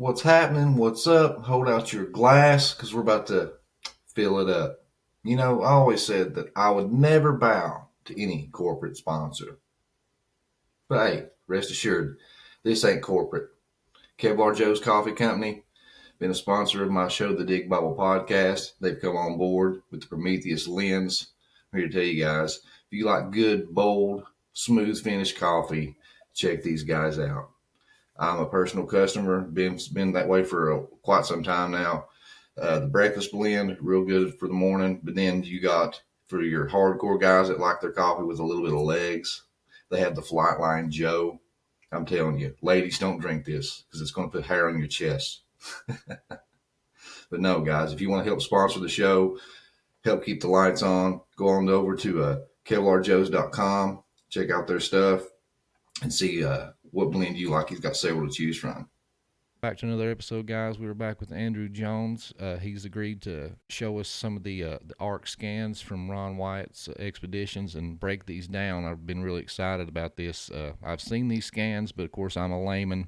What's happening? What's up? Hold out your glass because we're about to fill it up. You know, I always said that I would never bow to any corporate sponsor. But hey, rest assured, this ain't corporate. Kevlar Joe's Coffee Company, been a sponsor of my show, The Dig Bible Podcast. They've come on board with the Prometheus lens. I'm here to tell you guys, if you like good, bold, smooth finish coffee, check these guys out. I'm a personal customer, been that way for quite some time now. The breakfast blend, real good for the morning. But then you got for your hardcore guys that like their coffee with a little bit of legs, they have the Flightline Joe. I'm telling you, ladies, don't drink this because it's going to put hair on your chest. But no, guys, if you want to help sponsor the show, help keep the lights on, go on over to KevlarJoes.com, check out their stuff, and see what blend you like. He's got several to choose from. Back to another episode, guys. We were back with Andrew Jones. He's agreed to show us some of the ARC scans from Ron Wyatt's expeditions and break these down. I've been really excited about this. I've seen these scans, but of course I'm a layman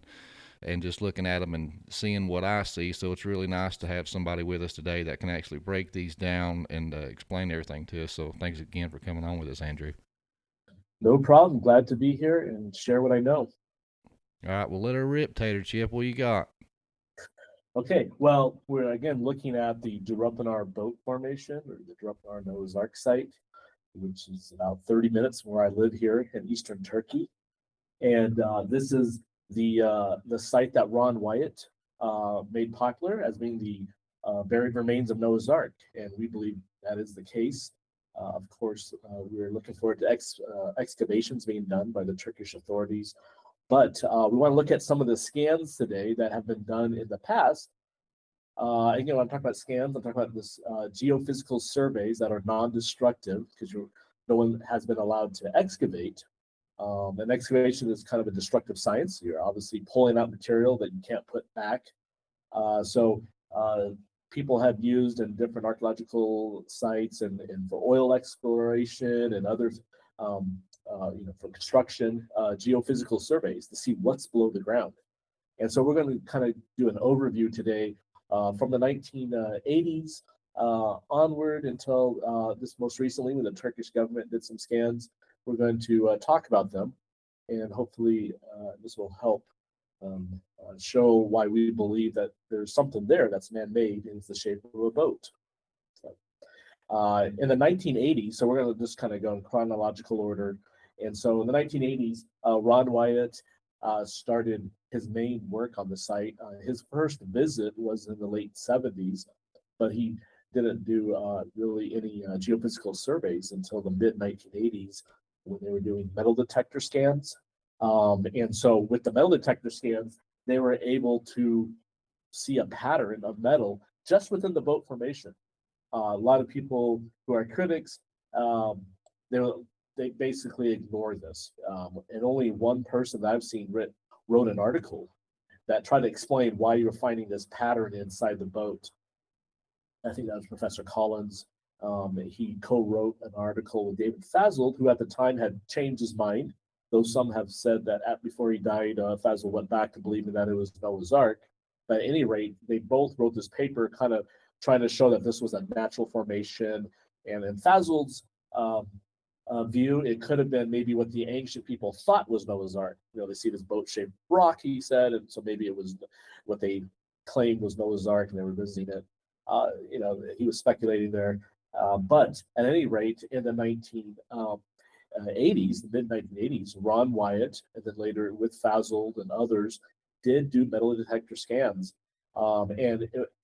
and just looking at them and seeing what I see. So it's really nice to have somebody with us today that can actually break these down and explain everything to us. So thanks again for coming on with us, Andrew. No problem. Glad to be here and share what I know. All right, well, let her rip, Tater Chip. What you got? Okay, well, we're again looking at the Drupanar boat formation or the Drupanar Noah's Ark site, which is about 30 minutes from where I live here in eastern Turkey. And this is the site that Ron Wyatt made popular as being the buried remains of Noah's Ark, and we believe that is the case. Of course, we're looking forward to excavations being done by the Turkish authorities, but we want to look at some of the scans today that have been done in the past. Again, when I'm talking about scans, I'm talking about this geophysical surveys that are non-destructive because no one has been allowed to excavate. And excavation is kind of a destructive science. You're obviously pulling out material that you can't put back. So people have used in different archaeological sites and for oil exploration and others, for construction, geophysical surveys to see what's below the ground. And so we're going to kind of do an overview today from the 1980s onward until this most recently when the Turkish government did some scans. We're going to talk about them, and hopefully this will help show why we believe that there's something there that's man-made and it's the shape of a boat. So, in the 1980s, so we're going to just kind of go in chronological order. And so in the 1980s, Ron Wyatt started his main work on the site. His first visit was in the late 70s, but he didn't do really any geophysical surveys until the mid 1980s when they were doing metal detector scans. And so with the metal detector scans, they were able to see a pattern of metal just within the boat formation. A lot of people who are critics, they basically ignore this. And only one person that I've seen wrote an article that tried to explain why you were finding this pattern inside the boat. I think that was Professor Collins. He co-wrote an article with David Fasold, who at the time had changed his mind, though some have said that before he died, Fasold went back to believing that it was Noah's Ark. But at any rate, they both wrote this paper kind of trying to show that this was a natural formation. And in Fasold's view, it could have been maybe what the ancient people thought was Noah's Ark. They see this boat-shaped rock, he said, and so maybe it was what they claimed was Noah's Ark, and they were visiting it. He was speculating there. But at any rate, in the 1980s, the mid 1980s, Ron Wyatt, and then later with Fasold and others, did do metal detector scans.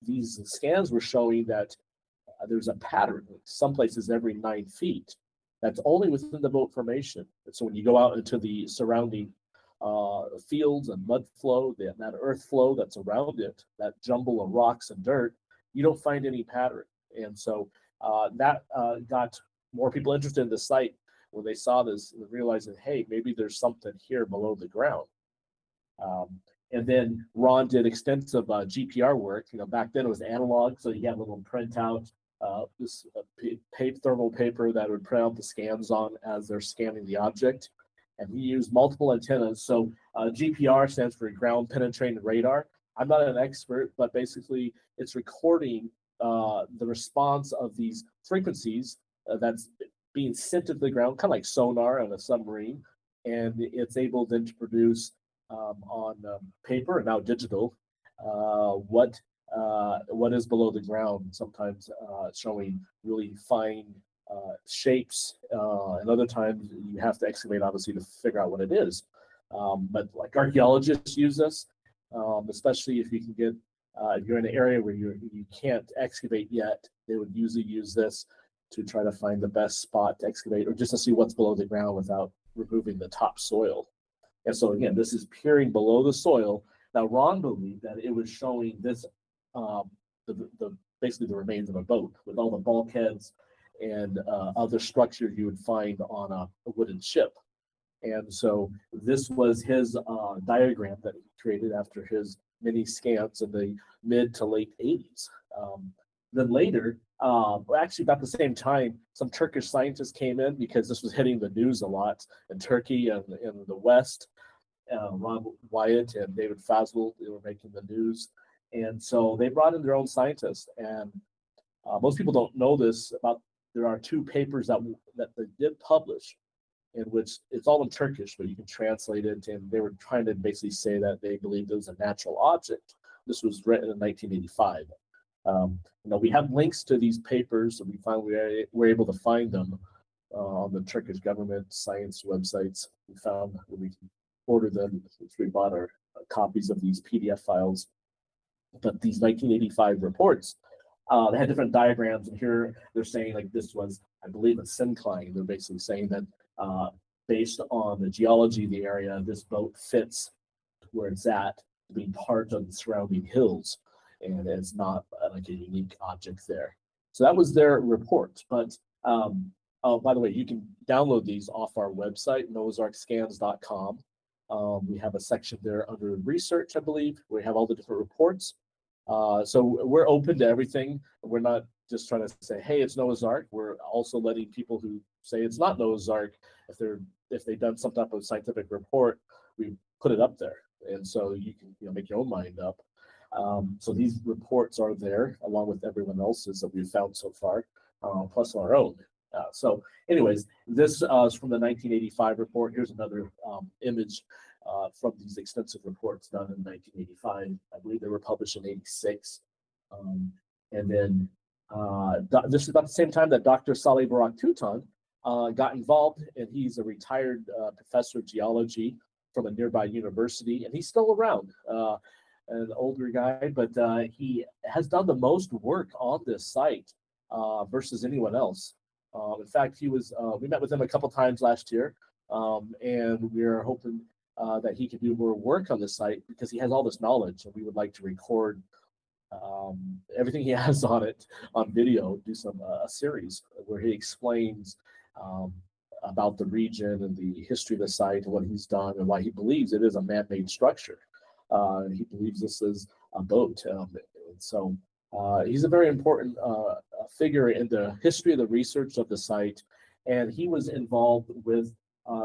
These scans were showing that there's a pattern, some places every 9 feet, that's only within the boat formation. And so when you go out into the surrounding fields and mud flow, that earth flow that's around it, that jumble of rocks and dirt, you don't find any pattern. And so that got more people interested in the site when they saw this and realizing, hey, maybe there's something here below the ground. And then Ron did extensive GPR work. Back then it was analog, so you had a little printout, this thermal paper that would print out the scans on as they're scanning the object. And he used multiple antennas. So GPR stands for ground penetrating radar. I'm not an expert, but basically it's recording the response of these frequencies that's being sent to the ground, kind of like sonar on a submarine, and it's able then to produce on paper and now digital what is below the ground. Sometimes showing really fine shapes, and other times you have to excavate obviously to figure out what it is. But like archaeologists use this, especially if you can get if you're in an area where you can't excavate yet, they would usually use this to try to find the best spot to excavate or just to see what's below the ground without removing the topsoil. And so again, this is peering below the soil. Now Ron believed that it was showing this the basically the remains of a boat with all the bulkheads and other structures you would find on a wooden ship. And so this was his diagram that he created after his many scans in the mid to late 80s. Then later, actually about the same time, some Turkish scientists came in because this was hitting the news a lot in Turkey and in the West. Ron Wyatt and David Fazlul, they were making the news. And so they brought in their own scientists. And most people don't know this, about there are two papers that they did publish in which it's all in Turkish, but you can translate it. And they were trying to basically say that they believed it was a natural object. This was written in 1985. We have links to these papers, and we finally were able to find them on the Turkish government science websites. We found where we can order them, which we bought our copies of these PDF files. But these 1985 reports, they had different diagrams, and here they're saying like this was, I believe, a syncline. They're basically saying that based on the geology of the area, this boat fits where it's at, being part of the surrounding hills, and it's not like a unique object there. So that was their report. But by the way, you can download these off our website, noahsarkscans.com. We have a section there under research, I believe, where we have all the different reports. So we're open to everything. We're not just trying to say, hey, it's Noah's Ark. We're also letting people who say it's not Noah's Ark, if they've done some type of scientific report, we put it up there. And so you can make your own mind up. So these reports are there along with everyone else's that we've found so far, plus our own. So anyways, this is from the 1985 report. Here's another image from these extensive reports done in 1985. I believe they were published in 86. And then this is about the same time that Dr. Salih Barak Tutan got involved, and he's a retired professor of geology from a nearby university, and he's still around. An older guy, but he has done the most work on this site versus anyone else. In fact, we met with him a couple times last year, and we're hoping that he could do more work on the site because he has all this knowledge, and we would like to record everything he has on it on video, do a series where he explains about the region and the history of the site and what he's done and why he believes it is a man-made structure. He believes this is a boat. So he's a very important figure in the history of the research of the site. And he was involved with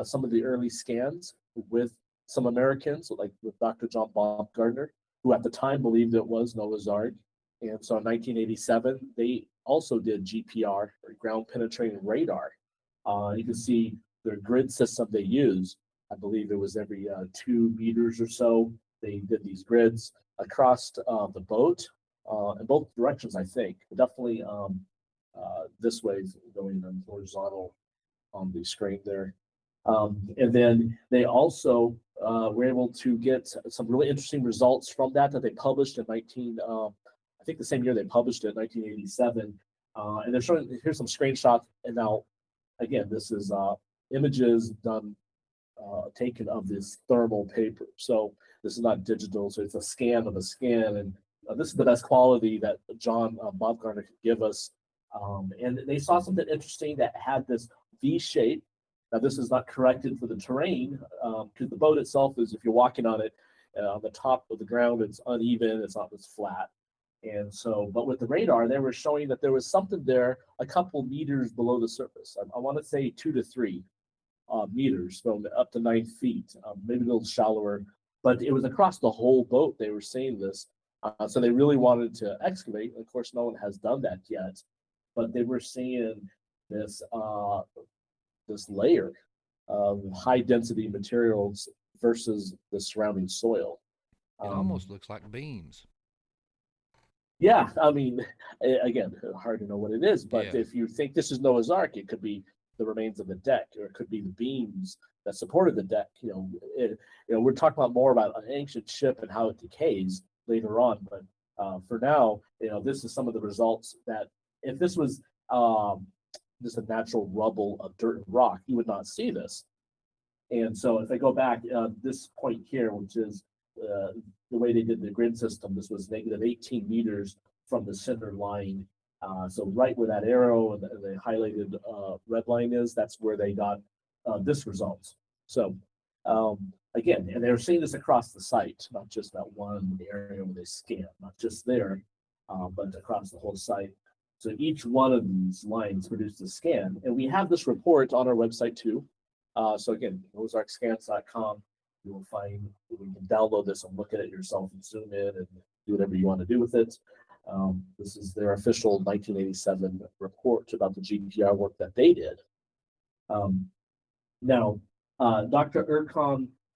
some of the early scans with some Americans, like with Dr. John Baumgartner, who at the time believed it was Noah's Ark. And so in 1987, they also did GPR, or ground penetrating radar. You can see their grid system they use. I believe it was every 2 meters or so. They did these grids across the boat in both directions, I think. Definitely this way, going horizontal on the screen there. And then they also were able to get some really interesting results from that they published in I think the same year they published it, 1987. And they're showing, here's some screenshots. And now, again, this is images done, taken of this thermal paper. So this is not digital, so it's a scan of a scan. And this is the best quality that John Baumgartner could give us. And they saw something interesting that had this V shape. Now, this is not corrected for the terrain, because the boat itself is, if you're walking on it, on the top of the ground, it's uneven, it's not as flat. And so, but with the radar, they were showing that there was something there a couple meters below the surface. I want to say 2 to 3 meters, from up to 9 feet, maybe a little shallower. but it was across the whole boat. They were seeing this. So they really wanted to excavate. Of course, no one has done that yet, but they were seeing this this layer of high density materials versus the surrounding soil. It almost looks like beams. Yeah, I mean, again, hard to know what it is, but Yeah. if you think this is Noah's Ark, it could be the remains of the deck, or it could be the beams that supported the deck. We're talking about more about an ancient ship and how it decays later on, but for now, this is some of the results that if this was just a natural rubble of dirt and rock, you would not see this. And so if I go back, this point here, which is the way they did the grid system, this was negative 18 meters from the center line. So right where that arrow and the highlighted red line is, that's where they got this result. So again, and they're seeing this across the site, not just that one area where they scan, not just there, but across the whole site. So each one of these lines produced a scan, and we have this report on our website too. So again, noahsarkscans.com. You will find you can download this and look at it yourself and zoom in and do whatever you want to do with it. This is their official 1987 report about the GPR work that they did. Now, Dr.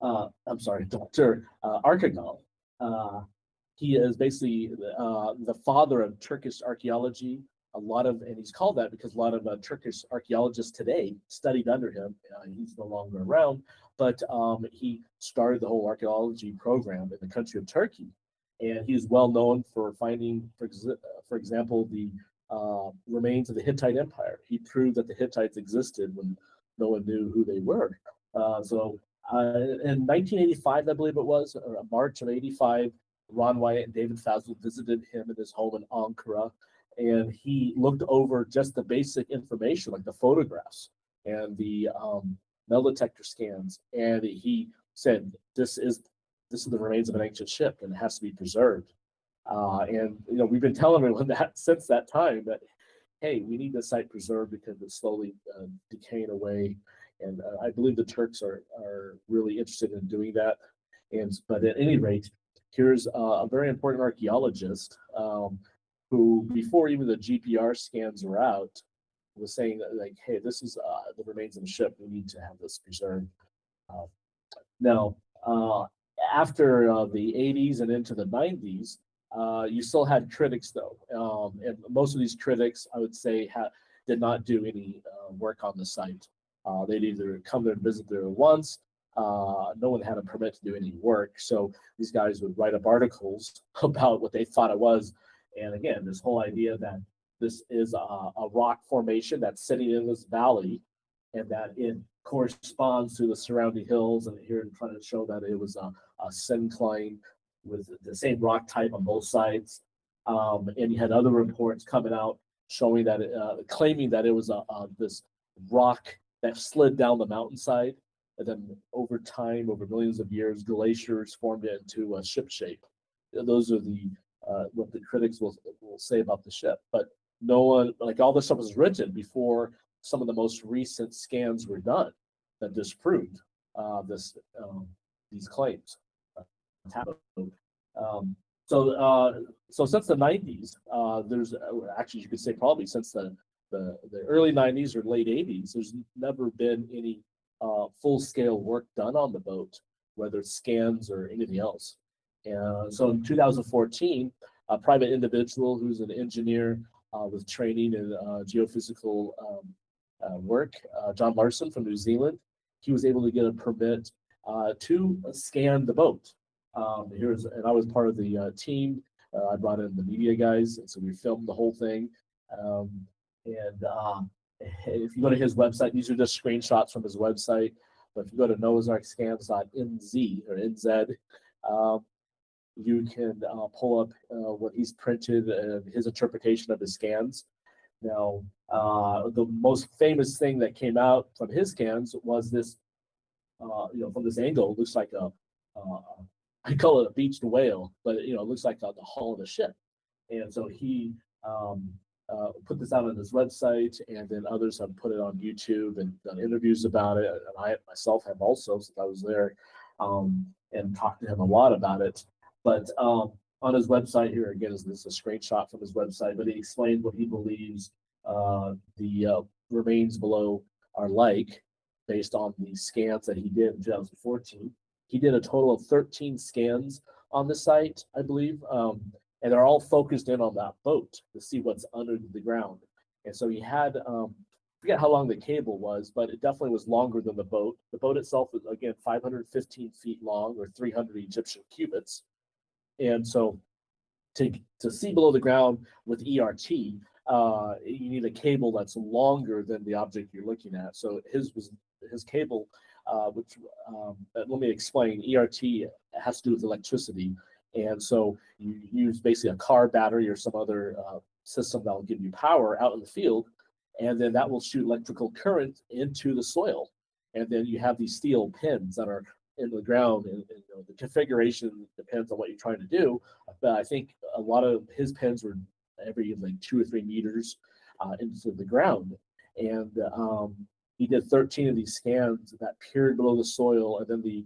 Dr. Archangel, he is basically the father of Turkish archaeology. And he's called that because a lot of Turkish archaeologists today studied under him. He's no longer around, but he started the whole archaeology program in the country of Turkey. And he's well known for finding, for example, the remains of the Hittite Empire. He proved that the Hittites existed when no one knew who they were. In 1985, I believe it was, or March of 85, Ron Wyatt and David Fazel visited him in his home in Ankara, and he looked over just the basic information, like the photographs and the metal detector scans, and he said, "This is the remains of an ancient ship, and it has to be preserved." We've been telling everyone that since that time that, hey, we need the site preserved because it's slowly decaying away, and I believe the Turks are really interested in doing that. But at any rate, here's a very important archaeologist who, before even the GPR scans were out, was saying that, like, hey, this is the remains of the ship. We need to have this preserved. Now, after the 80s and into the 90s, you still had critics, though. And most of these critics, I would say, did not do any work on the site. They'd either come there and visit there once. No one had a permit to do any work. So these guys would write up articles about what they thought it was. And again, this whole idea that this is a rock formation that's sitting in this valley and that it corresponds to the surrounding hills. And here I'm trying to show that it was a syncline with the same rock type on both sides. And you had other reports coming out showing that, claiming that it was this rock that slid down the mountainside. And then over time, over millions of years, glaciers formed it into a ship shape. Those are what the critics will say about the ship. But no one, like, all this stuff was written before some of the most recent scans were done that disproved these claims. So since the 90s, there's actually, you could say probably since the early 90s or late 80s, there's never been any full-scale work done on the boat, whether it's scans or anything else. And so in 2014, a private individual who's an engineer with training in geophysical work, John Larson from New Zealand, he was able to get a permit to scan the boat. And I was part of the team. I brought in the media guys, and so we filmed the whole thing. If you go to his website, these are just screenshots from his website. But if you go to noahsarkscans.nz or NZ, you can pull up what he's printed and his interpretation of his scans. Now, the most famous thing that came out from his scans was this, from this angle, it looks like I call it a beached whale, but it looks like the hull of a ship. And so he put this out on his website, and then others have put it on YouTube and done interviews about it. And I myself have also, since I was there. and talked to him a lot about it. But on his website here, again, is this a screenshot from his website, but he explained what he believes the remains below are like based on the scans that he did in 2014. He did a total of 13 scans on the site, I believe, and they're all focused in on that boat to see what's under the ground. And so he had, I forget how long the cable was, but it definitely was longer than the boat. The boat itself was, again, 515 feet long, or 300 Egyptian cubits. And so to see below the ground with ERT, you need a cable that's longer than the object you're looking at. So his cable, which let me explain. ERT has to do with electricity, and so you use basically a car battery or some other system that will give you power out in the field, and then that will shoot electrical current into the soil, and then you have these steel pins that are in the ground, and the configuration depends on what you're trying to do. But I think a lot of his pins were every like 2 or 3 meters into the ground, and he did 13 of these scans that peered below the soil, and then the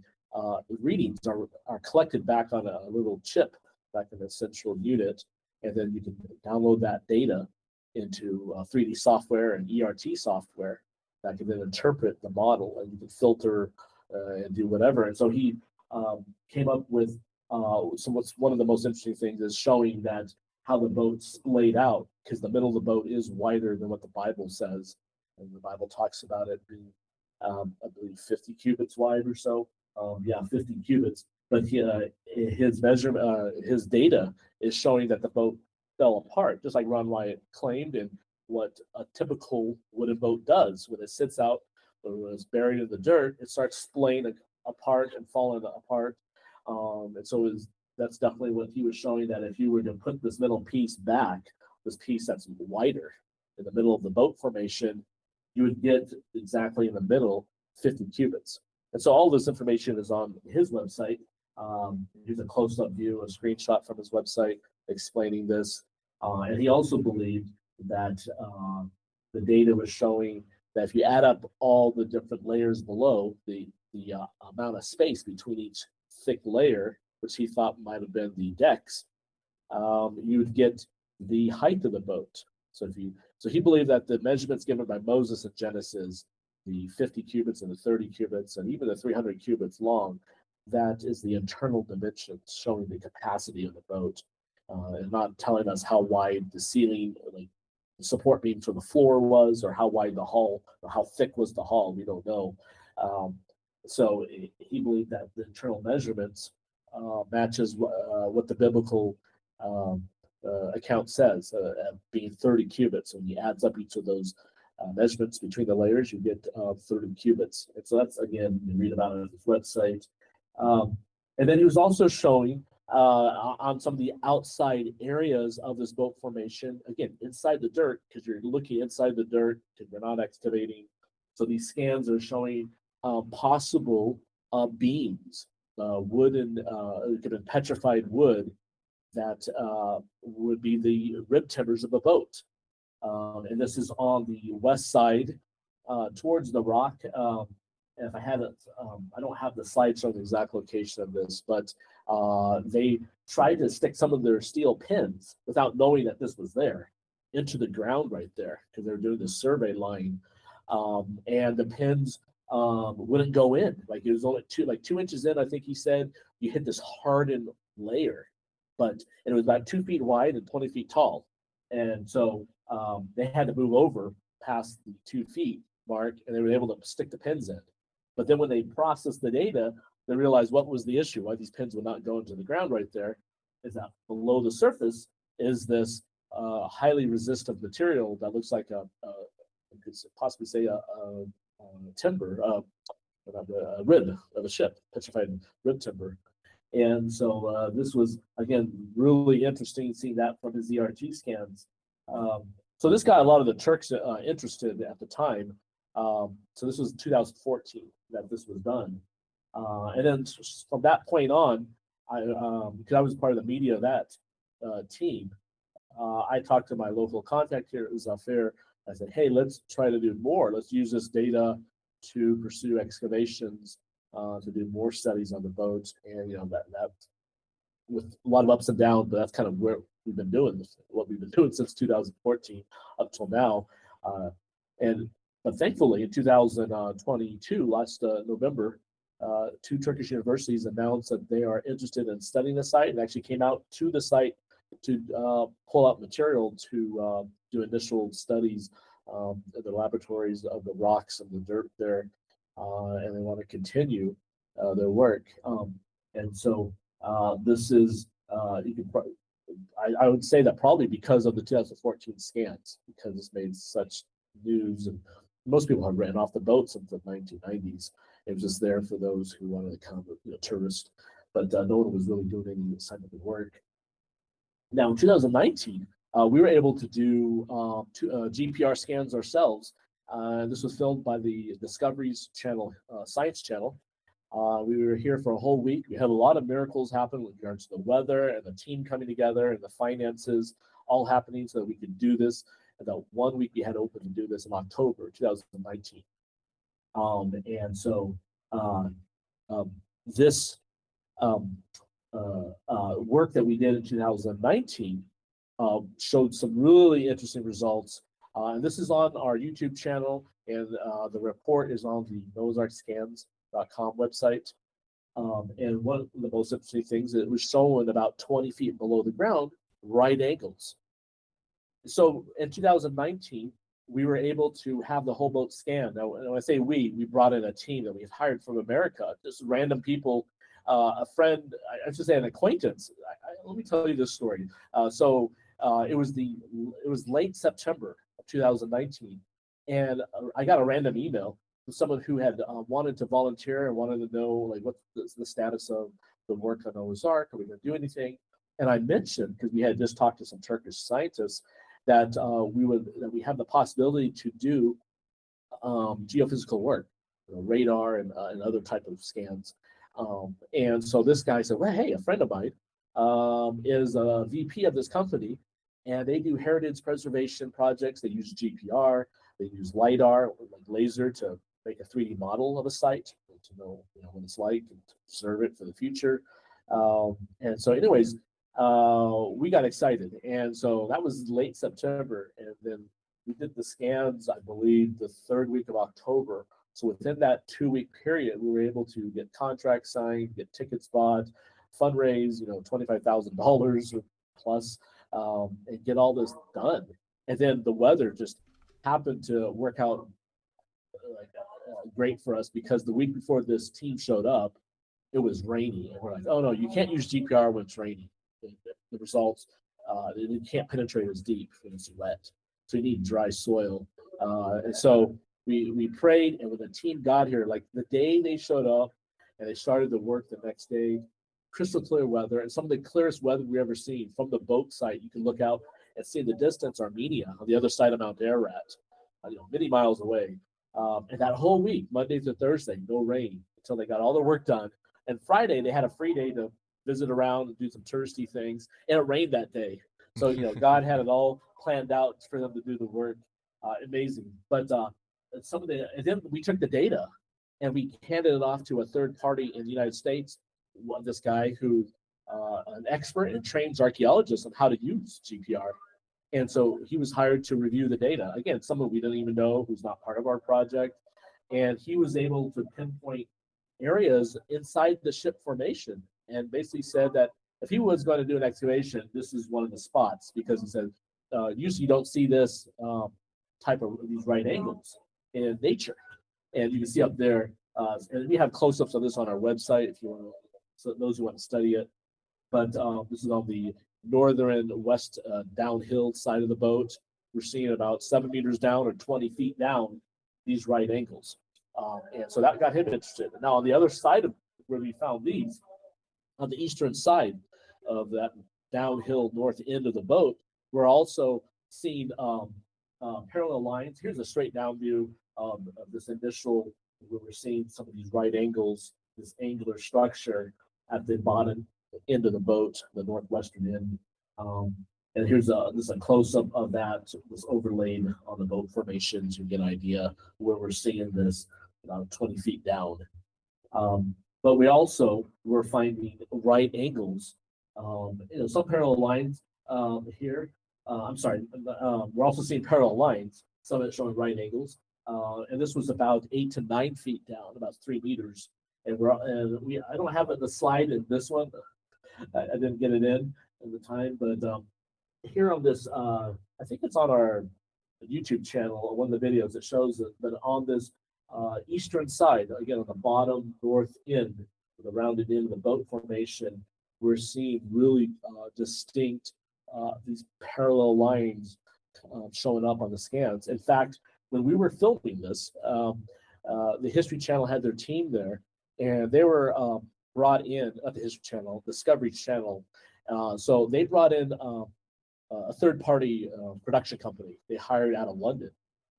readings are collected back on a little chip back in the central unit, and then you can download that data into 3D software and ERT software that can then interpret the model, and you can filter and do whatever. And so he came up with one of the most interesting things is showing that how the boat's laid out, because the middle of the boat is wider than what the Bible says, and the Bible talks about it being, I believe, 50 cubits wide or so. 50 cubits. But his measurement, his data is showing that the boat fell apart, just like Ron Wyatt claimed, and what a typical wooden boat does when it sits out or it's buried in the dirt, it starts splaying apart and falling apart. And so that's definitely what he was showing, that if you were to put this middle piece back, this piece that's wider in the middle of the boat formation, you would get exactly in the middle 50 cubits. And so all this information is on his website. Here's a close-up view, a screenshot from his website explaining this. And he also believed that the data was showing that if you add up all the different layers below, the amount of space between each thick layer, which he thought might have been the decks, you would get the height of the boat. So he believed that the measurements given by Moses in Genesis, the 50 cubits and the 30 cubits and even the 300 cubits long, that is the internal dimensions showing the capacity of the boat, and not telling us how wide the ceiling, like the support beam for the floor was, or how wide the hull, or how thick was the hull. We don't know. So he believed that the internal measurements matches what the biblical account says, being 30 cubits. When he adds up each of those measurements between the layers, you get 30 cubits. And so that's, again, you read about it on his website. And then he was also showing on some of the outside areas of this boat formation, again, inside the dirt, because you're looking inside the dirt, because we're not excavating. So these scans are showing possible beams, wooden, petrified wood that would be the rib timbers of a boat. And this is on the west side towards the rock. And if I had it, I don't have the slide showing the exact location of this, but they tried to stick some of their steel pins without knowing that this was there into the ground right there, because they were doing the survey line. And the pins wouldn't go in. Like, it was only 2 inches in, I think he said, you hit this hardened layer. And it was about 2 feet wide and 20 feet tall. And so they had to move over past the 2 feet mark, and they were able to stick the pins in. But then when they processed the data, they realized what was the issue, why these pins would not go into the ground right there, is that below the surface is this highly resistive material that looks like you could possibly say a timber, a rib of a ship, petrified rib timber. And so this was, again, really interesting seeing that from his ERT scans. So this got a lot of the Turks interested at the time. So this was 2014 that this was done. And then from that point on, because I was part of the media of that team, I talked to my local contact here at Zafir. I said, hey, let's try to do more. Let's use this data to pursue excavations to do more studies on the boat, and that with a lot of ups and downs, but that's kind of where we've been doing this, what we've been doing since 2014 up till now. And but thankfully in 2022, last November, two Turkish universities announced that they are interested in studying the site and actually came out to the site to pull out material to do initial studies in the laboratories of the rocks and the dirt there, and they want to continue their work. And so this is I would say that probably because of the 2014 scans, because it's made such news, and most people have ran off the boat since the 1990s. It was just there for those who wanted to come, tourist, but no one was really doing any scientific work. Now in 2019, we were able to do GPR scans ourselves. This was filmed by the Discovery's channel, Science Channel. We were here for a whole week. We had a lot of miracles happen with regards to the weather and the team coming together and the finances all happening so that we could do this. And that 1 week we had open to do this in October 2019. And so this work that we did in 2019 showed some really interesting results. And this is on our YouTube channel, and the report is on the NoahsArkScans.com website. And one of the most interesting things, it was showing about 20 feet below the ground, right angles. So in 2019, we were able to have the whole boat scanned. Now, when I say we brought in a team that we hired from America, just random people, a friend, I should say an acquaintance. Let me tell you this story. It was late September of 2019, and I got a random email from someone who had wanted to volunteer and wanted to know like what's the status of the work on Noah's Ark. Are we going to do anything? And I mentioned, because we had just talked to some Turkish scientists, that we have the possibility to do geophysical work, radar and other type of scans. And so this guy said, well, hey, a friend of mine is a VP of this company, and they do heritage preservation projects. They use GPR, they use LiDAR, like laser, to make a 3D model of a site to know, what it's like and to preserve it for the future. And so anyways, we got excited. And so that was late September. And then we did the scans, I believe, the third week of October. So within that 2-week period, we were able to get contracts signed, get tickets bought, fundraise, $25,000 plus, and get all this done. And then the weather just happened to work out great for us, because the week before this team showed up, it was rainy. And we're like, oh no, you can't use GPR when it's raining. The results, it can't penetrate as deep when it's wet. So you need dry soil. And so we prayed, and when the team got here, like the day they showed up and they started the work the next day, crystal clear weather, and some of the clearest weather we've ever seen. From the boat site, you can look out and see in the distance Armenia on the other side of Mount Ararat, many miles away. And that whole week, Monday to Thursday, no rain until they got all the work done. And Friday, they had a free day to visit around and do some touristy things, and it rained that day. So God had it all planned out for them to do the work. Amazing. But and then we took the data and we handed it off to a third party in the United States. This guy who an expert and trains archaeologists on how to use GPR. And so he was hired to review the data. Again, someone we didn't even know, who's not part of our project. And he was able to pinpoint areas inside the ship formation, and basically said that if he was going to do an excavation, this is one of the spots, because he said usually you don't see this type of these right angles in nature. And you can see up there, and we have close-ups of this on our website if you want to, so those who want to study it. But this is on the northern west downhill side of the boat. We're seeing about 7 meters down or 20 feet down these right angles. And so that got him interested. Now on the other side of where we found these, on the eastern side of that downhill north end of the boat, we're also seeing parallel lines. Here's a straight down view of this initial, where we're seeing some of these right angles, this angular structure at the bottom end of the boat, the northwestern end. And here's a close-up of that was overlaid on the boat formation to get an idea where we're seeing this about 20 feet down. But we also were finding right angles, some parallel lines here. I'm sorry, we're also seeing parallel lines, some of it showing right angles. And this was about 8 to 9 feet down, about 3 meters. And I don't have it in the slide in this one. I didn't get it in the time, but here on this, I think it's on our YouTube channel, or one of the videos that shows that on this eastern side, again on the bottom north end, the rounded end of the boat formation, we're seeing really distinct these parallel lines showing up on the scans. In fact, when we were filming this, the History Channel had their team there, and they were brought in, not the History Channel, Discovery Channel. So they brought in a third-party production company they hired out of London.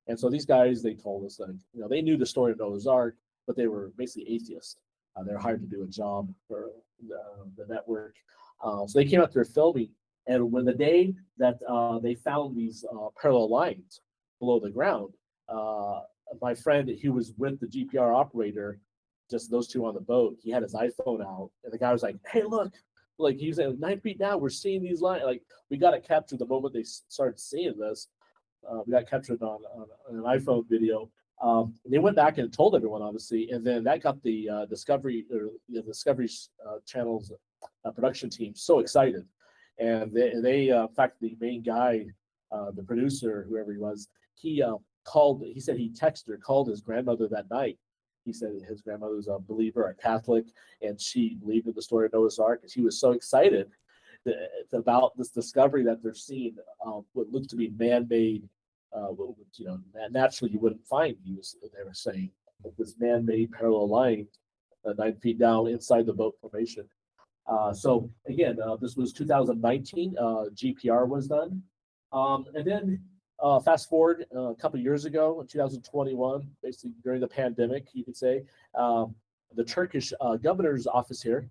And so these guys, they told us that, they knew the story of Noah's Ark, but they were basically atheists. They were hired to do a job for the network. So they came out there filming, and when the day that they found these parallel lines below the ground, my friend, he was with the GPR operator, just those two on the boat. He had his iPhone out, and the guy was like, "Hey, look!" Like he was at 9 feet down. We're seeing these lines. Like we got it captured the moment they started seeing this. We got captured on an iPhone video. They went back and told everyone, obviously, and then that got the Discovery Channel's production team so excited, and they in fact, the main guy, the producer, whoever he was, he called. He said he called his grandmother that night. He said his grandmother was a believer, a Catholic, and she believed in the story of Noah's Ark, and she was so excited about this discovery that they're seeing what looked to be man-made. Naturally you wouldn't find. They were saying this man-made parallel line 9 feet down inside the boat formation. So again, this was 2019. GPR was done, and then fast forward a couple of years ago, in 2021, basically during the pandemic, you could say, the Turkish governor's office here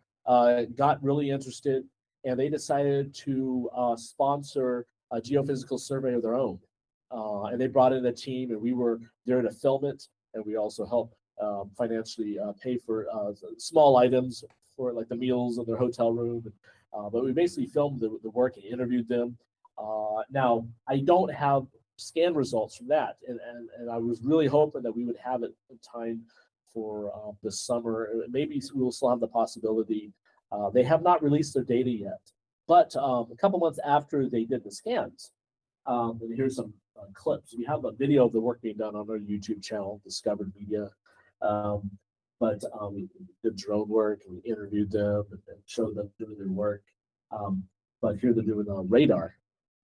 got really interested, and they decided to sponsor a geophysical survey of their own. And they brought in a team, and we were there to film it, and we also helped financially pay for small items for like the meals in their hotel room. But we basically filmed the work and interviewed them. Now, I don't have scan results from that, and I was really hoping that we would have it in time for the summer. Maybe we'll still have the possibility. They have not released their data yet, but a couple months after they did the scans, and here's some clips. We have a video of the work being done on our YouTube channel, Discovered Media. But we did drone work, and we interviewed them and showed them doing their work. But here they're doing radar.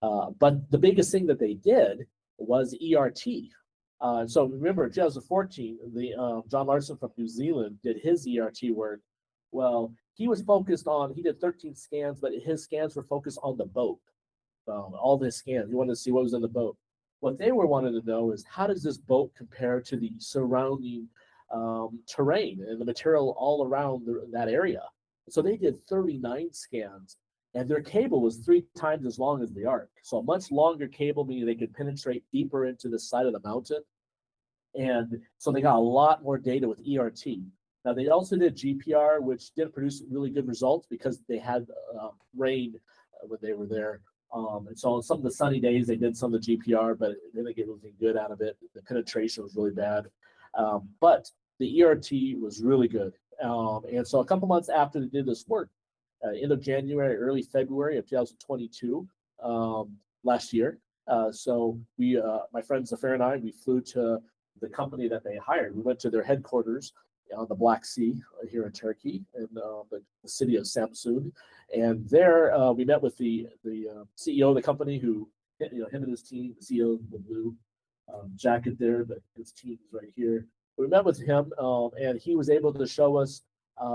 But the biggest thing that they did was ERT. So remember, in 2014, John Larson from New Zealand did his ERT work. Well, he did 13 scans, but his scans were focused on the boat. All the scans, he wanted to see what was in the boat. What they were wanting to know is, how does this boat compare to the surrounding terrain and the material all around that area? So they did 39 scans, and their cable was 3 times as long as the Ark. So a much longer cable, meaning they could penetrate deeper into the side of the mountain. And so they got a lot more data with ERT. Now, they also did GPR, which didn't produce really good results because they had rain when they were there. And so on some of the sunny days, they did some of the GPR, but they didn't get anything good out of it. The penetration was really bad. But the ERT was really good. And so a couple months after they did this work, end of January, early February of 2022, last year. So my friend Zafar and I, we flew to the company that they hired. We went to their headquarters on the Black Sea here in Turkey, in the city of Samsun. And there we met with the CEO of the company, who, him and his team, the CEO of the blue jacket there, but his team is right here. We met with him, and he was able to show us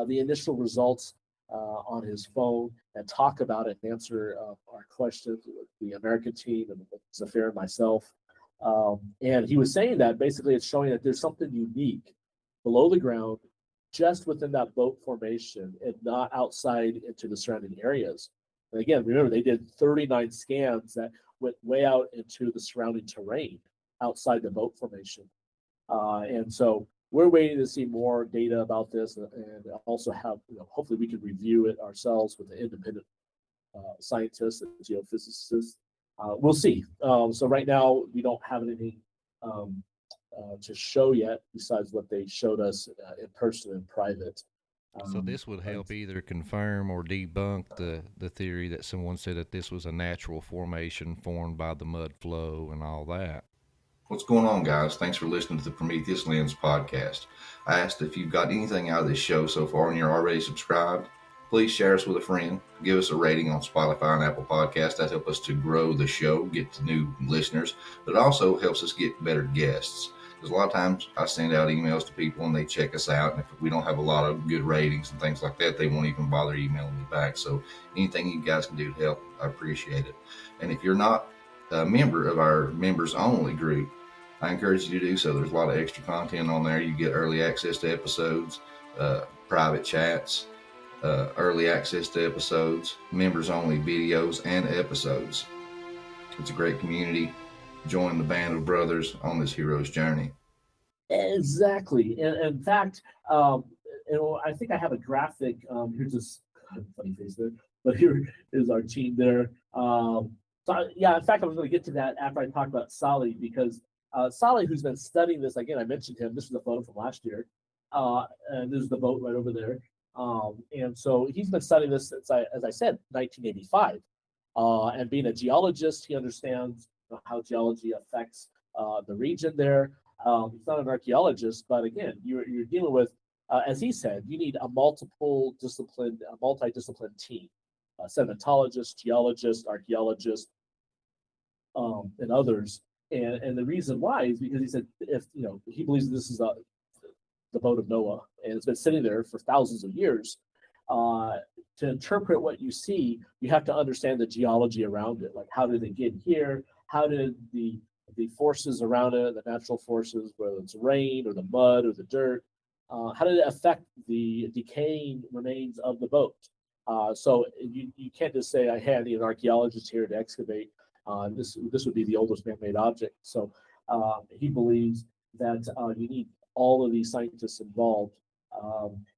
the initial results on his phone and talk about it and answer our questions with the American team and with Zafar and myself. And he was saying that basically it's showing that there's something unique below the ground, just within that boat formation, and not outside into the surrounding areas. And again, remember, they did 39 scans that went way out into the surrounding terrain outside the boat formation. And so we're waiting to see more data about this, and also have, hopefully we can review it ourselves with the independent scientists and geophysicists. We'll see. So right now we don't have anything to show yet besides what they showed us in person and private. So this would help either confirm or debunk the theory that someone said that this was a natural formation formed by the mud flow and all that. What's going on, guys? Thanks for listening to the Prometheus Lens podcast. I asked if you've got anything out of this show so far and you're already subscribed, please share us with a friend. Give us a rating on Spotify and Apple Podcasts. That helps us to grow the show, get to new listeners, but it also helps us get better guests. Because a lot of times I send out emails to people and they check us out, and if we don't have a lot of good ratings and things like that, they won't even bother emailing me back. So anything you guys can do to help, I appreciate it. And if you're not a member of our members only group, I encourage you to do so. There's a lot of extra content on there. You get early access to episodes, private chats, early access to episodes, members only videos and episodes. It's a great community. Join the band of brothers on this hero's journey. Exactly. And in fact, I think I have a graphic. Here's this funny face there, but here is our team there. In fact, I was going to get to that after I talk about Sally, because Sally, who's been studying this, again, I mentioned him. This is a photo from last year. And there's the boat right over there. And so he's been studying this since, as I said, 1985. And being a geologist, he understands how geology affects the region there. He's not an archaeologist, but again, you're dealing with, as he said, you need a multi-disciplined team, sedimentologists, geologists, archaeologists, and others. And the reason why is because he said, if he believes this is the boat of Noah, and it's been sitting there for thousands of years. To interpret what you see, you have to understand the geology around it. Like, how did it get here? How did the forces around it, the natural forces, whether it's rain or the mud or the dirt, how did it affect the decaying remains of the boat? So you can't just say, I need an archaeologist here to excavate. This would be the oldest man-made object. So he believes that you need all of these scientists involved.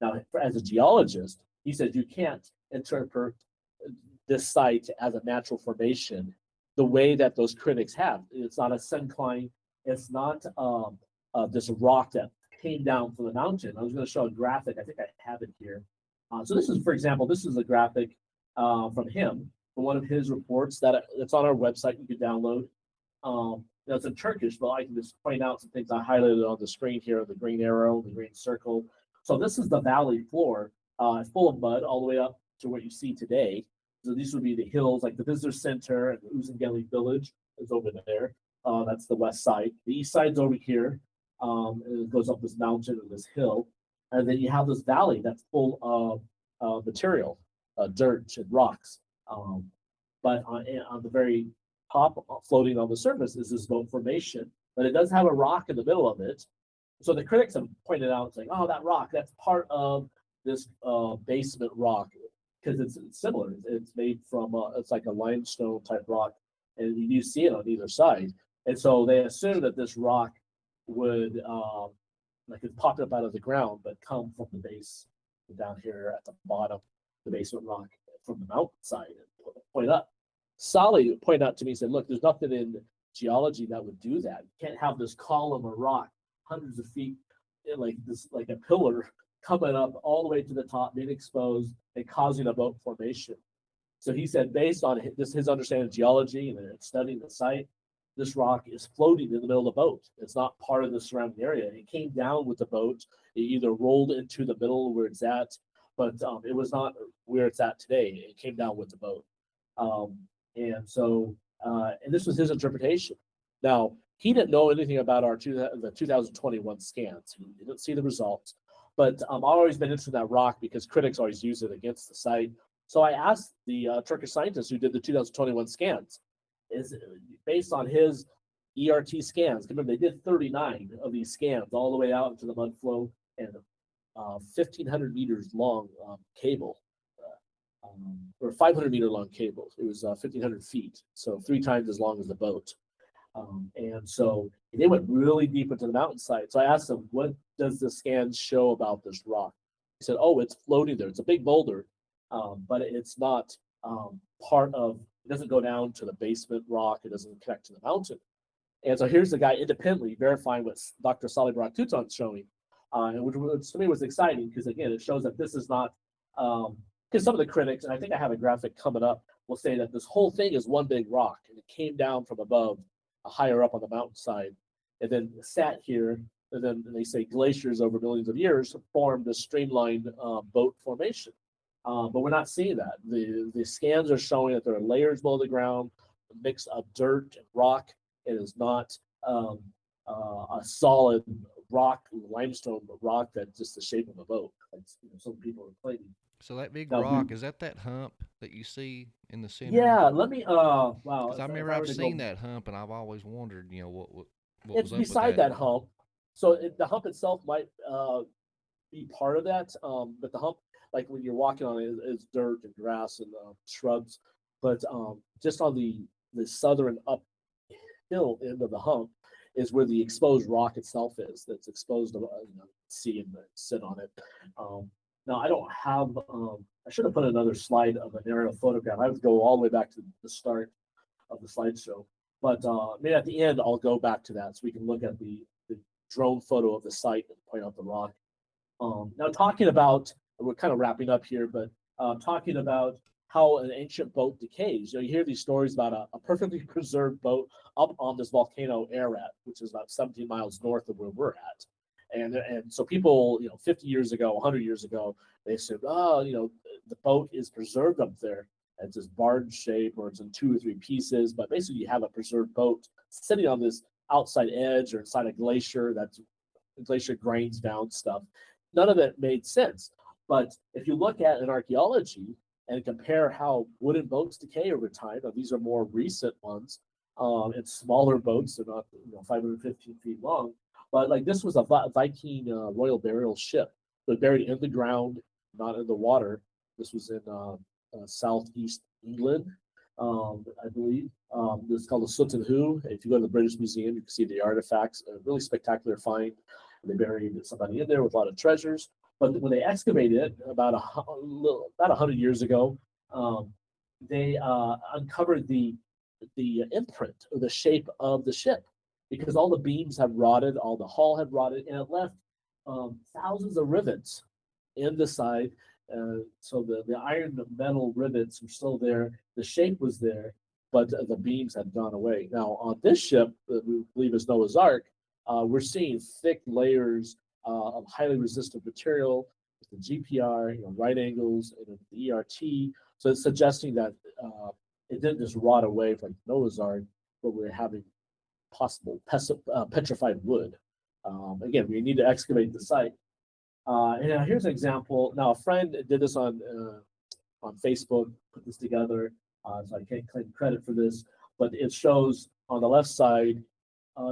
Now, as a geologist, he says you can't interpret this site as a natural formation the way that those critics have. It's not a syncline. It's not this rock that came down from the mountain. I was going to show a graphic. I think I have it here. So this is, for example, this is a graphic from him, from one of his reports that's on our website. You can download. It's in Turkish, but I can just point out some things I highlighted on the screen here, the green arrow, the green circle. So this is the valley floor. It's full of mud all the way up to what you see today. So these would be the hills, like the visitor center, and the Uzungeli village is over there. That's the west side. The east side's over here. And it goes up this mountain or this hill. And then you have this valley that's full of material, dirt and rocks. But on the very top, floating on the surface, is this boat formation. But it does have a rock in the middle of it. So the critics have pointed out, saying, oh, that rock, that's part of this basement rock, because it's similar. It's made from, it's like a limestone type rock, and you see it on either side. And so they assume that this rock would, like it popped up out of the ground, but come from the base down here at the bottom, the basement rock from the mountainside and point up. Solly pointed out to me, said, look, there's nothing in geology that would do that. You can't have this column of rock hundreds of feet, like a pillar coming up all the way to the top, being exposed and causing a boat formation. So he said, based on his understanding of geology and studying the site, this rock is floating in the middle of the boat. It's not part of the surrounding area. It came down with the boat. It either rolled into the middle where it's at, but it was not where it's at today. It came down with the boat. And this was his interpretation. Now, he didn't know anything about the 2021 scans. He didn't see the results. But I've always been interested in that rock because critics always use it against the site. So I asked the Turkish scientist who did the 2021 scans, is based on his ERT scans. Remember, they did 39 of these scans all the way out into the mud flow and 1,500 meters long cable, or 500 meter long cable. It was 1,500 feet, so 3 times as long as the boat. And so they went really deep into the mountainside. So I asked them, what does the scans show about this rock? He said, oh, it's floating there. It's a big boulder, but it's not part of, it doesn't go down to the basement rock. It doesn't connect to the mountain. And so here's the guy independently verifying what Dr. Salih Barak Tutan's showing, and which to me was exciting because, again, it shows that this is not, because some of the critics, and I think I have a graphic coming up, will say that this whole thing is one big rock and it came down from above, higher up on the mountainside, and then sat here. And then they say glaciers over millions of years formed this streamlined boat formation. But we're not seeing that. The scans are showing that there are layers below the ground, a mix of dirt and rock. It is not a solid rock, limestone rock that's just the shape of a boat, like some people are claiming. So that big Now, rock, is that hump that you see in the center? yeah, let me. Wow, Because I if remember I I've were to seen go, that hump, and I've always wondered, what it's was up with beside that. that hump. So the hump itself might be part of that, but the hump, like when you're walking on it, is dirt and grass and shrubs. But just on the southern uphill end of the hump is where the exposed rock itself is. That's exposed to see and sit on it. Now I don't have. I should have put another slide of an aerial photograph. I have to go all the way back to the start of the slideshow. But maybe at the end I'll go back to that so we can look at the drone photo of the site and point out the rock. Now talking about, we're kind of wrapping up here, but talking about how an ancient boat decays. You hear these stories about a perfectly preserved boat up on this volcano Ararat, which is about 17 miles north of where we're at. And so people, 50 years ago, 100 years ago, they said, oh, the boat is preserved up there. It's this barge shape, or it's in 2 or 3 pieces. But basically, you have a preserved boat sitting on this outside edge or inside a glacier. That's glacier grinds down stuff. None of it made sense. But if you look at an archaeology and compare how wooden boats decay over time, now these are more recent ones, and smaller boats. They're not 515 feet long. But like this was a Viking royal burial ship. They're buried in the ground, not in the water. This was in southeast England, I believe. This is called the Sutton Hoo. If you go to the British Museum, you can see the artifacts. A really spectacular find. They buried somebody in there with a lot of treasures. But when they excavated it about 100 years ago, they uncovered the imprint or the shape of the ship, because all the beams had rotted, all the hull had rotted, and it left thousands of rivets in the side. So the iron metal rivets were still there. The shape was there, but the beams had gone away. Now on this ship that we believe is Noah's Ark, we're seeing thick layers of highly resistant material with the GPR, right angles, and the ERT. So it's suggesting that it didn't just rot away like Noah's Ark, but we're having possible petrified wood. Again, we need to excavate the site. And now here's an example. Now a friend did this on Facebook, put this together, so I can't claim credit for this, but it shows on the left side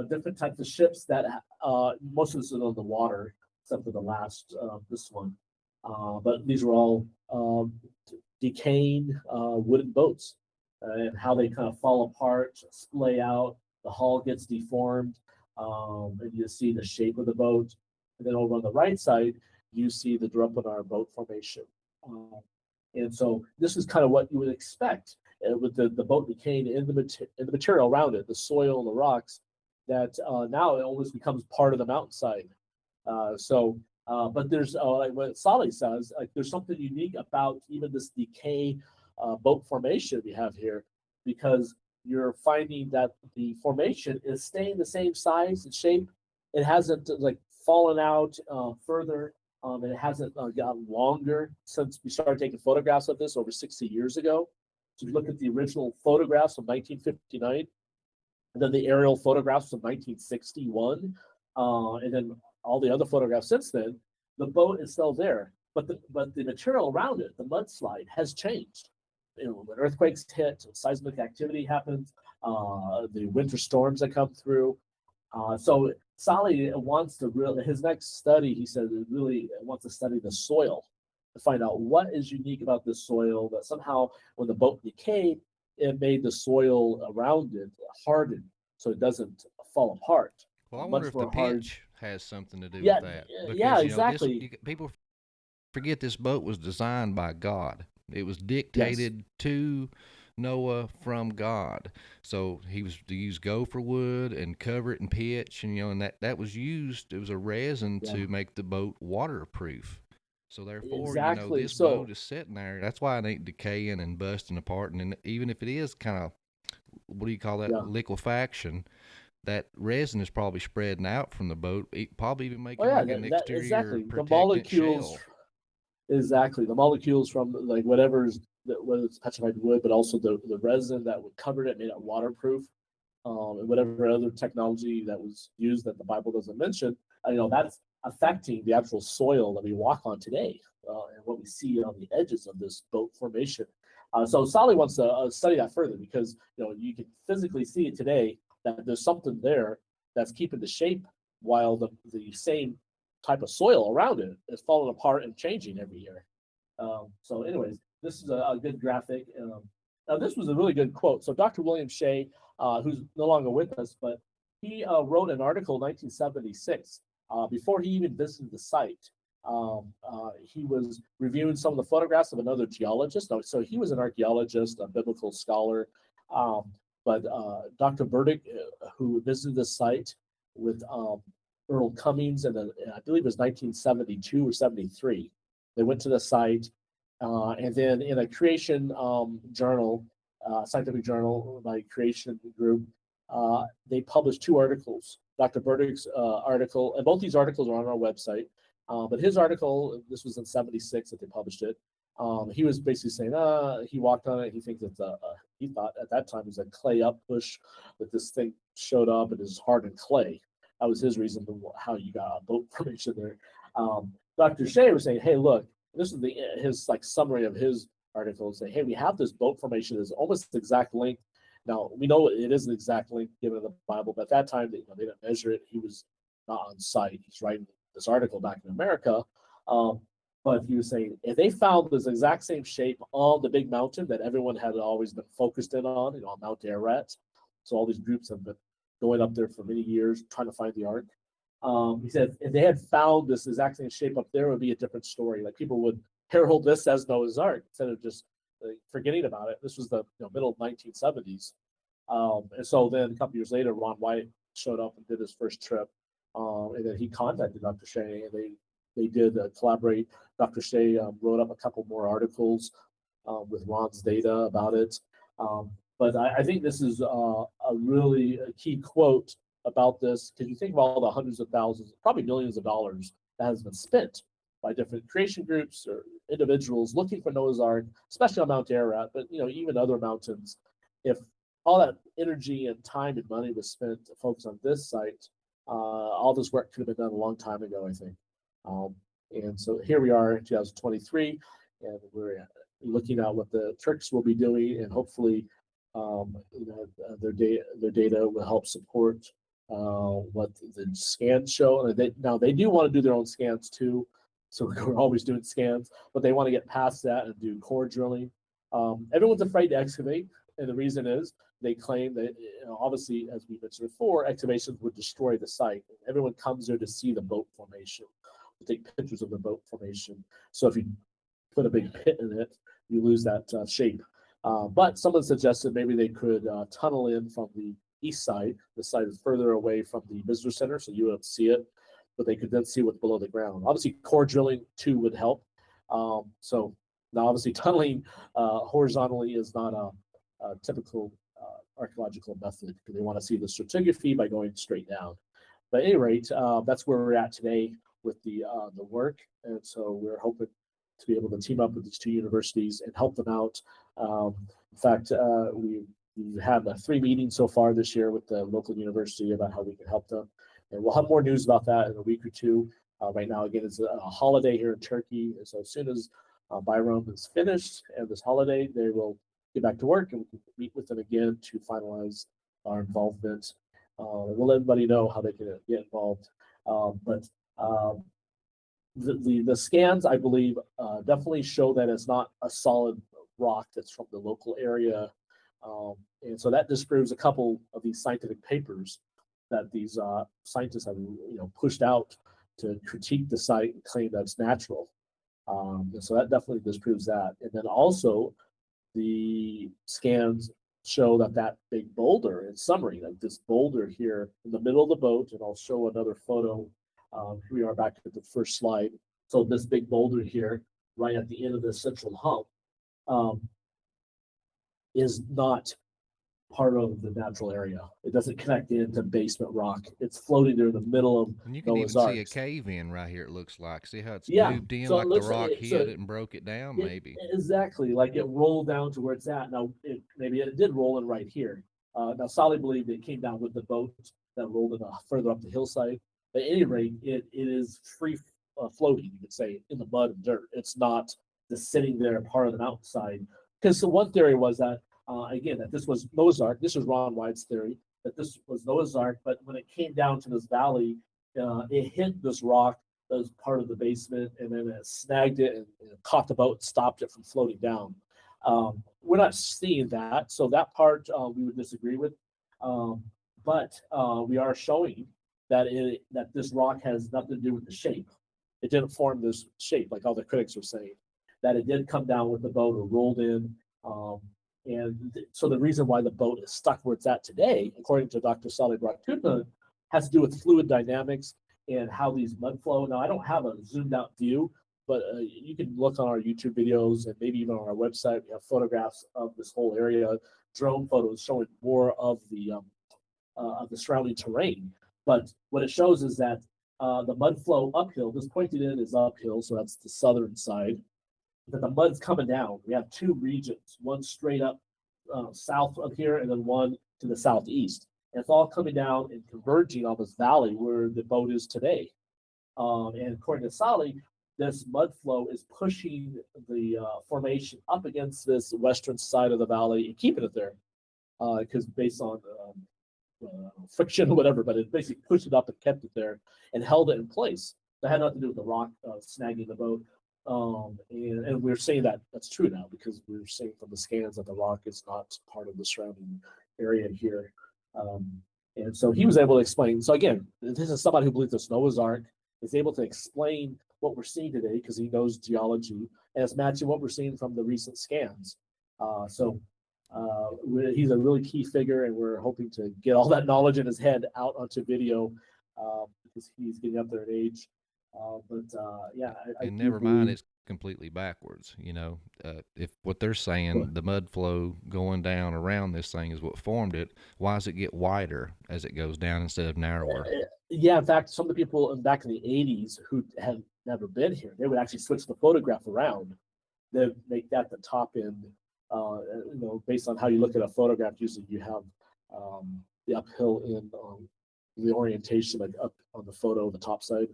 different types of ships that most of this is on the water, except for the last this one. But these were all decaying wooden boats, and how they kind of fall apart, splay out. The hull gets deformed, and you see the shape of the boat. And then over on the right side, you see the Drupanar boat formation. And so this is kind of what you would expect with the boat decaying in the material around it, the soil and the rocks, that now it almost becomes part of the mountainside. But there's like what Salih says, like there's something unique about even this decay boat formation we have here, because you're finding that the formation is staying the same size and shape. It hasn't like fallen out further, and it hasn't gotten longer since we started taking photographs of this over 60 years ago. So if you look at the original photographs from 1959, and then the aerial photographs from 1961, and then all the other photographs since then, the boat is still there, but the material around it, the mudslide, has changed. When earthquakes hit, seismic activity happens, the winter storms that come through. So Salih wants to his next study, he said, really wants to study the soil to find out what is unique about this soil, that somehow when the boat decayed, it made the soil around it harden. so it doesn't fall apart. Well, I wonder Much if the more hard. pitch has something to do Yeah, with that, yeah, because exactly. people forget this boat was designed by God. It was Yes, dictated to Noah from God. So he was to use gopher wood and cover it in pitch, and and that was used. It was a resin yeah, to make the boat waterproof. So therefore, exactly. this boat So is sitting there. That's why it ain't decaying and busting apart. And then even if it is kind of, what do you call that, yeah, liquefaction, that resin is probably spreading out from the boat, probably even oh making yeah, like an that exterior exactly. The protectant molecules, shell. exactly. The molecules from like whatever's whether it's petrified wood, but also the resin that would cover it, made it waterproof, and whatever other technology that was used that the Bible doesn't mention. That's affecting the actual soil that we walk on today, and what we see on the edges of this boat formation. So Solly wants to study that further because you can physically see it today that there's something there that's keeping the shape while the same type of soil around it is falling apart and changing every year. So, anyways, this is a good graphic. Now, this was a really good quote. So, Dr. William Shea, who's no longer with us, but he wrote an article in 1976 before he even visited the site. He was reviewing some of the photographs of another geologist. So, he was an archaeologist, a biblical scholar. But Dr. Burdick, who visited the site with Earl Cummings, and I believe it was 1972 or 73. They went to the site, and then in a creation journal, scientific journal by Creation Group, they published two articles. Dr. Burdick's article, and both these articles are on our website. But his article, this was in '76 that they published it. He was basically saying, he walked on it. He thinks it's he thought at that time it was a clay up push that this thing showed up and is hardened clay. That was his reason to how you got a boat formation there. Dr. Shea was saying, hey, look, this is his like summary of his article, saying, hey, we have this boat formation that's almost the exact length. Now we know it is an exact length given in the Bible, but at that time they didn't measure it. He was not on site. He's writing this article back in America. But he was saying if they found this exact same shape on the big mountain that everyone had always been focused in on, Mount Ararat. So all these groups have been going up there for many years trying to find the ark. He said if they had found this exact same shape up there, it would be a different story. Like people would herald this as Noah's Ark instead of just forgetting about it. This was the middle 1970s. And so then a couple years later, Ron White showed up and did his first trip. And then he contacted Dr. Shea, and they did collaborate. Dr. Shea wrote up a couple more articles with Ron's data about it. But I think this is a really key quote about this, because you think of all the hundreds of thousands, probably millions of dollars that has been spent by different creation groups or individuals looking for Noah's Ark, especially on Mount Ararat, but even other mountains. If all that energy and time and money was spent to focus on this site, all this work could have been done a long time ago, I think. And so here we are in 2023, and we're looking at what the Turks will be doing, and hopefully, their data will help support what the scans show. And they do want to do their own scans too, so we're always doing scans, but they want to get past that and do core drilling. Everyone's afraid to excavate, and the reason is they claim that obviously, as we mentioned before, excavations would destroy the site. Everyone comes there to see the boat formation, to take pictures of the boat formation. So if you put a big pit in it, you lose that shape. But someone suggested maybe they could tunnel in from the east side. The site is further away from the visitor center, so you wouldn't see it, but they could then see what's below the ground. Obviously, core drilling too would help. So now, obviously, tunneling horizontally is not a typical archaeological method, because they want to see the stratigraphy by going straight down. But at any rate, that's where we're at today with the work, and so we're hoping to be able to team up with these two universities and help them out. In fact, we've had 3 meetings so far this year with the local university about how we can help them, and we'll have more news about that in a week or two. Right now, again, it's a holiday here in Turkey, and so as soon as Bayram is finished and this holiday, they will get back to work, and we can meet with them again to finalize our involvement. We'll let everybody know how they can get involved. But the scans, I believe, definitely show that it's not a solid rock that's from the local area. And so that disproves a couple of these scientific papers that these scientists have pushed out to critique the site and claim that it's natural. And so that definitely disproves that. And then also the scans show that that big boulder, in summary, like this boulder here in the middle of the boat, and I'll show another photo. Here we are back at the first slide. So this big boulder here, right at the end of the central hump, is not part of the natural area. It doesn't connect into basement rock. It's floating there in the middle of And you can Noah's even see a Arks. cave in right here, it looks like. See how it's Yeah, moved in so it like the looks rock like hit it and broke it down, maybe. Exactly, like it rolled down to where it's at. Now, maybe it did roll in right here. Now, Solly believed it came down with the boat that rolled in further up the hillside. But at any rate, it is free floating, you could say, in the mud and dirt. It's not just sitting there part of the mountainside. Because the one theory was that, again, that this was Noah's Ark. This was Ron White's theory, that this was Noah's Ark. But when it came down to this valley, it hit this rock that was part of the basement, and then it snagged it and caught the boat and stopped it from floating down. We're not seeing that, so that part we would disagree with. But we are showing that that this rock has nothing to do with the shape. It didn't form this shape like all the critics were saying. That it did come down with the boat or rolled in. So the reason why the boat is stuck where it's at today, according to Dr. Solly Brock-Tutman, has to do with fluid dynamics and how these mud flow. Now, I don't have a zoomed out view, but you can look on our YouTube videos and maybe even on our website. We have photographs of this whole area, drone photos showing more of the surrounding terrain. But what it shows is that the mud flow uphill, this pointed in is uphill, so that's the southern side, that the mud's coming down. We have two regions, one straight up south of here and then one to the southeast. And it's all coming down and converging on this valley where the boat is today. And according to Solly, this mud flow is pushing the formation up against this western side of the valley and keeping it there. Because based on friction or whatever, but it basically pushed it up and kept it there and held it in place. That had nothing to do with the rock snagging the boat. And we're saying that that's true now because we're seeing from the scans that the rock is not part of the surrounding area here. And so he was able to explain. So again, this is somebody who believes it's Noah's Ark, is able to explain what we're seeing today because he knows geology and it's matching what we're seeing from the recent scans. He's a really key figure, and we're hoping to get all that knowledge in his head out onto video because he's getting up there in age. And never mind, it's completely backwards. If what they're saying, the mud flow going down around this thing is what formed it, why does it get wider as it goes down instead of narrower? Yeah, in fact, some of the people back in the 80s who had never been here, they would actually switch the photograph around. They'd make that the top end. Based on how you look at a photograph, usually you have the uphill in the orientation, like up on the photo, the top side.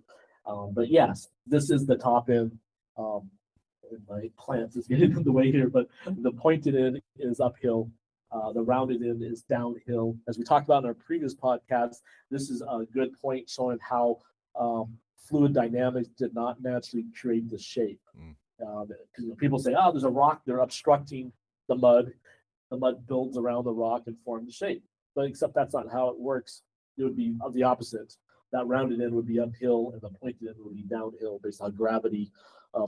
But yes, this is the top end. My plant is getting in the way here, but the pointed end is uphill. The rounded end is downhill. As we talked about in our previous podcast, this is a good point showing how fluid dynamics did not naturally create the shape. Because people say, oh, there's a rock, they're obstructing the mud. The mud builds around the rock and forms the shape. But except that's not how it works. It would be the opposite. That rounded end would be uphill and the pointed end would be downhill based on gravity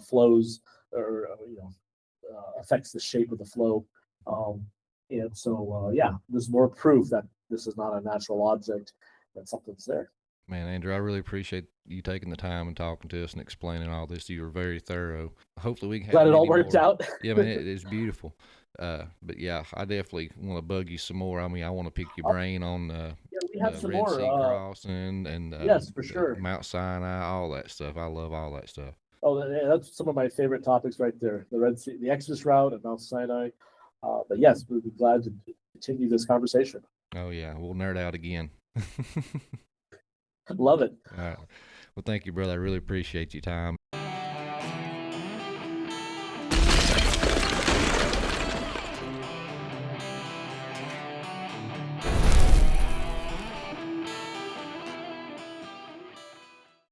flows or affects the shape of the flow. And so, there's more proof that this is not a natural object, that something's there. Man, Andrew, I really appreciate you taking the time and talking to us and explaining all this. You were very thorough. Hopefully we can have Glad it all worked out. Yeah, man, it is beautiful. But yeah, I definitely want to bug you some more. I mean, I want to pick your brain on we have some Red more Sea crossing and yes, for sure. Mount Sinai, all that stuff. I love all that stuff. Oh, that's some of my favorite topics right there. The Red Sea, the Exodus route, and Mount Sinai. But yes, we'd be glad to continue this conversation. Oh yeah, we'll nerd out again. Love it. All right. Well, thank you, brother. I really appreciate your time.